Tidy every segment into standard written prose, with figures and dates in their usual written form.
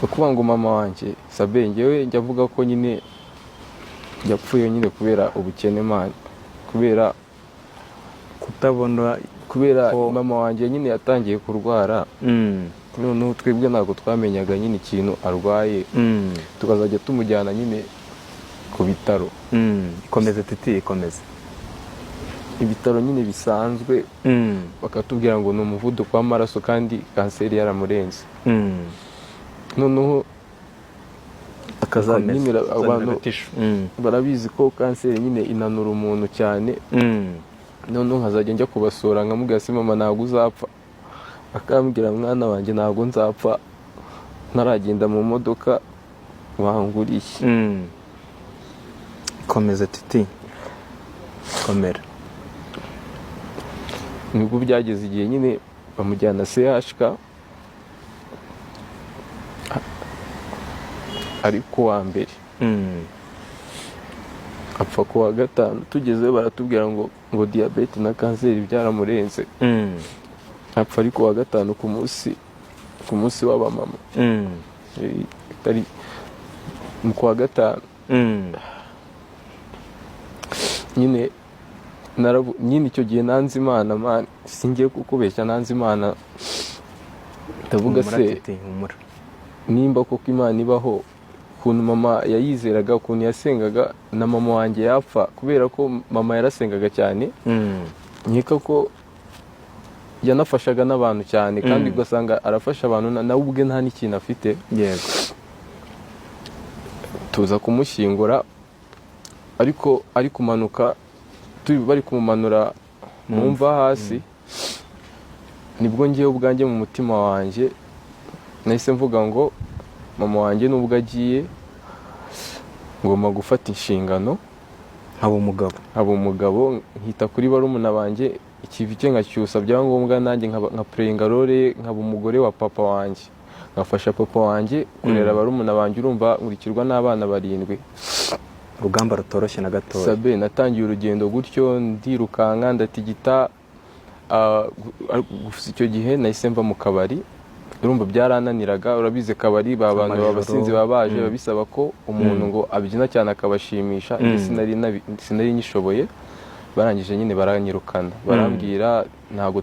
ukuvuga ngo mama wanjye Sabe njyewe njya avuga ko nyine yapfuye nyine kubera ubukene mani, kubera kutabona, kubera mama wanjye nyine yatangiye kurwara. Noneho twebwe ntabwo twamenyaga nyine ikintu arwaye, tukazajya tumujyana nyine ku bitaro. Ikomeze titi, ikomeze. Ibitaro nyine bisanzwe, bakatubwira ngo ni umuvuduko w'amaraso kandi kanseri yaramurenze. Noneho nyine abantu barabizi ko kanseri nyine inanura umuntu cyane. Noneho nkazajya njya kubasura nkamubwira se mama ntabwo uzapfa, akambwira mwana wanjye ntabwo nzapfa ntaragenda mu modoka wanguriye. Komeza titi, komera. Nibwo byageze igihe nyine bamujyana CHK, ari kuwa mbere apfa kuwa gatanu. Tugezeyo baratubwira ngo diyabete na kanseri byaramurenze, apfa ari kuwa gatanu ku munsi w'abamama. Tari mu kuwa gatanu nyine icyo gihe nanze Imana man, singiye kukubeshya nanze Imana. Ndavuga se nimba koko Imana ibaho, ukuntu mama yayizeraga, ukuntu yasengaga na mama wanjye yapfa, kubera ko mama yarasengaga cyane. Nkeka ko yanafashaga n'abantu cyane, kandi ugasanga arafasha abantu nawe ubwe nta n'ikintu afite. Yego. Tuza kumushyingura, ariko ari kumanuka, bari kumumanura mu mva hasi, nibwo ngiye ubwanjye mu mutima wanjye nahise mvuga ngo mama wanjye nubwo agiye ngomba gufata inshingano, nkaba umugabo nkita kuri barumuna banjye, ikivi cye nkacyusa, byaba ngombwa nanjye nka prayinga role, nkaba umugore wa papa wanjye, nkafasha papa wanjye kurera barumuna banjye. Urumva nkurikirwa n'abana 7. Urugamba rutoroshye na gatoya. Sabe natangiye urugendo gutyo, ndirukanka ndatigita. Icyo gihe nahise mva mu kabari, urumva byarananiraga. Urabize kabari abantu babasinzi babaje babisaba ko umuntu ngo abyina cyane akabashimisha. Sinari nyishoboye. Barangije nyine baranyirukana, barambwira ntabwo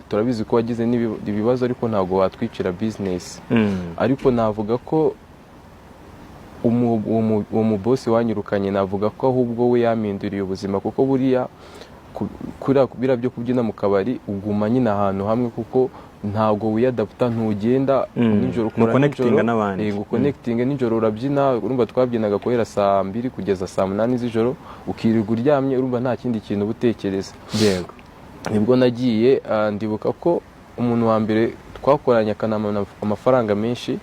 turabizi ko wagize ibibazo, ariko ntabwo watwicira business. Ariko navuga ko uwo mubosi wanyirukanye, navuga ko ahubwo we yampinduriye ubuzima, kuko buriya biriya byo kubyina mu kabari uguma nyine ahantu hamwe, kuko ntabwo wiyadaputa, ntugenda nijoro, gukonekitinga nijoro urabyina. Urumva twabyinaga guhera saa 2 kugeza saa 8 z'ijoro, ukirirwa uryamye, urumva nta kindi kintu ubutekereza. Yego. Nibwo nagiye ndibuka ko umuntu wa mbere twakoranye akanama amafaranga menshi